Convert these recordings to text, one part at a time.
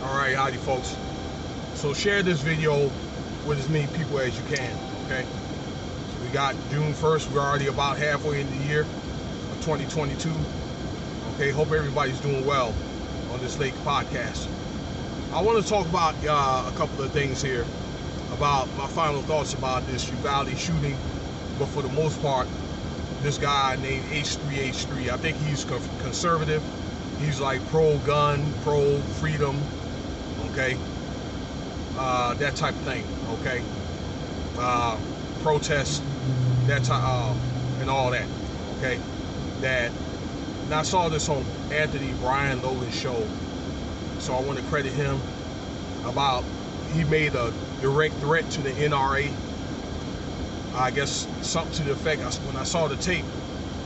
Alright, howdy folks. So share this video with as many people as you can, okay? So we got June 1st, we're already about halfway in the year of 2022. Okay, hope everybody's doing well on this late podcast. I want to talk about a couple of things here, about my final thoughts about this Uvalde shooting, but for the most part, this guy named H3H3, I think he's conservative. He's like pro-gun, pro-freedom, okay? That type of thing, okay? Protest, that type, and all that, okay? That, and I saw this on Anthony Brian Logan's show, so I want to credit him about, he made a direct threat to the NRA. I guess something to the effect, when I saw the tape,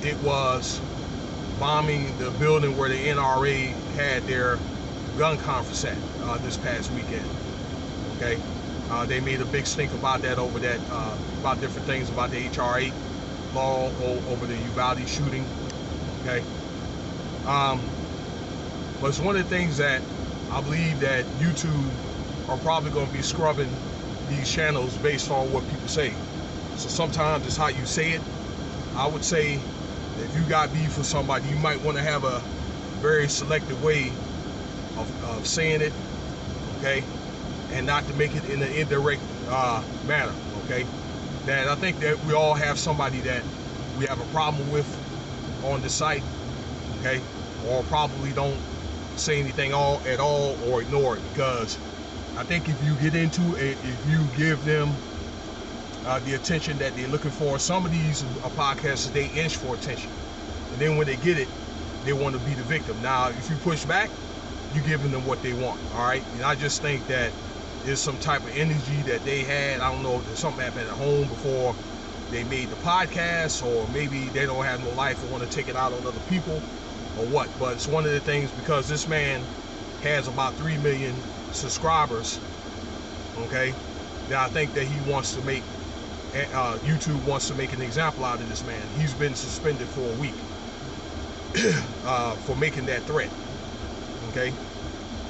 it was bombing the building where the NRA had their gun conference at this past weekend. Okay, they made a big stink about that, over that, about different things about the H3H3 law over the Uvalde shooting. Okay, but it's one of the things that I believe that YouTube are probably going to be scrubbing these channels based on what people say. So sometimes it's how you say it. I would say if you got beef with somebody, you might want to have a very selective way of saying it, okay, and not to make it in an indirect manner, okay. That I think that we all have somebody that we have a problem with on the site, okay, or probably don't say anything at all or ignore it, because I think if you get into it, if you give them the attention that they're looking for, some of these podcasts, they inch for attention, and then when they get it, they want to be the victim. Now, if you push back, you're giving them what they want, all right? And I just think that there's some type of energy that they had. I don't know if something happened at home before they made the podcast, or maybe they don't have no life and want to take it out on other people, or what. But it's one of the things, because this man has about 3 million subscribers, okay, that I think that he wants to make, YouTube wants to make an example out of this man. He's been suspended for a week for making that threat, okay?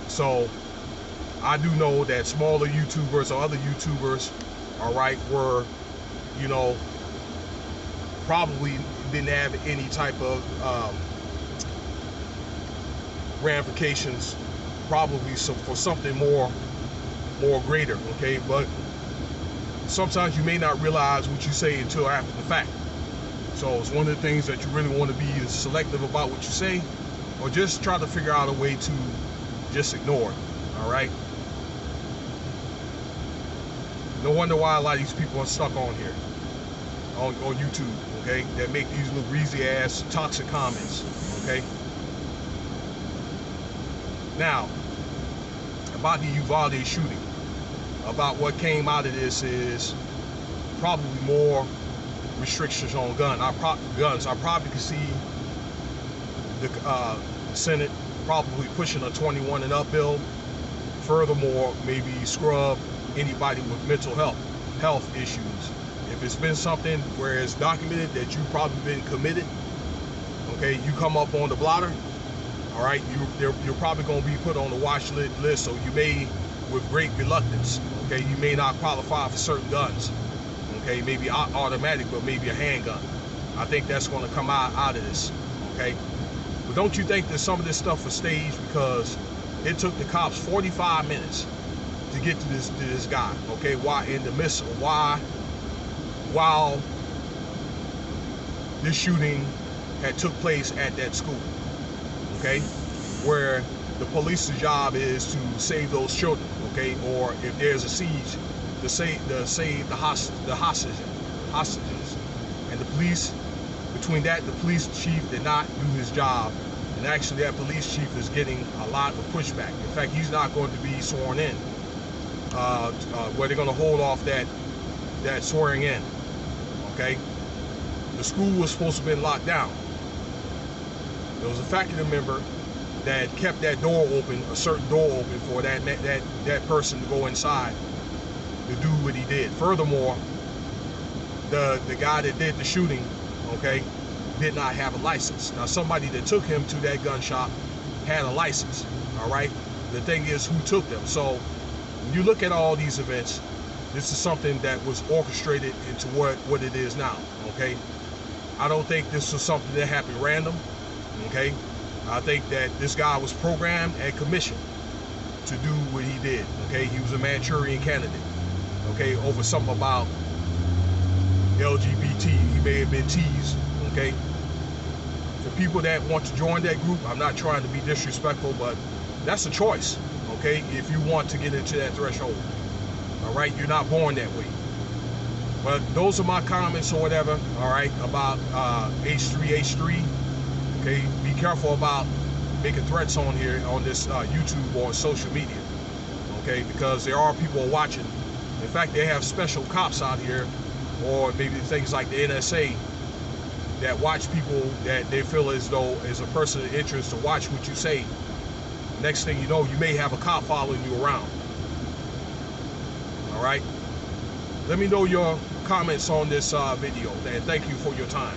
So I do know that smaller YouTubers or other YouTubers, all right, were, you know, probably didn't have any type of ramifications, probably for something more greater, okay? But sometimes you may not realize what you say until after the fact. So it's one of the things that you really want to be selective about what you say, or just try to figure out a way to just ignore it, all right? No wonder why a lot of these people are stuck on here, on YouTube, okay? That make these little greasy ass toxic comments, okay? Now, about the Uvalde shooting, about what came out of this is probably more restrictions on guns. I probably could see the Senate probably pushing a 21 and up bill. Furthermore, maybe scrub anybody with mental health issues. If it's been something where it's documented that you've probably been committed, okay, you come up on the blotter, all right, you're probably going to be put on the watch list, so you may, with great reluctance, okay, you may not qualify for certain guns, okay, maybe automatic, but maybe a handgun. I think that's going to come out of this, okay. But don't you think that some of this stuff was staged? Because it took the cops 45 minutes to get to this guy, okay, while in the midst of while this shooting had took place at that school, okay, where the police's job is to save those children, okay, or if there's a siege, to save the hostages. And the police, between that, the police chief did not do his job, and actually that police chief is getting a lot of pushback. In fact, he's not going to be sworn in, where they're going to hold off that swearing in, okay. The school was supposed to have been locked down. There was a faculty member that kept that door open, a certain door open, for that person to go inside to do what he did. Furthermore, the guy that did the shooting, okay, did not have a license. Now, somebody that took him to that gun shop had a license, all right? The thing is who took them. So when you look at all these events, this is something that was orchestrated into what it is now, okay? I don't think this was something that happened random, okay? I think that this guy was programmed and commissioned to do what he did, okay? He was a Manchurian candidate, okay, over something about LGBT. He may have been teased, okay? For people that want to join that group, I'm not trying to be disrespectful, but that's a choice, okay? If you want to get into that threshold, all right? You're not born that way. But those are my comments or whatever, all right, about H3H3, okay? Be careful about making threats on here, on this YouTube or social media, okay? Because there are people watching. In fact, they have special cops out here, or maybe things like the NSA, that watch people that they feel as though is a person of interest to watch what you say. Next thing you know, you may have a cop following you around. All right? Let me know your comments on this video, and thank you for your time.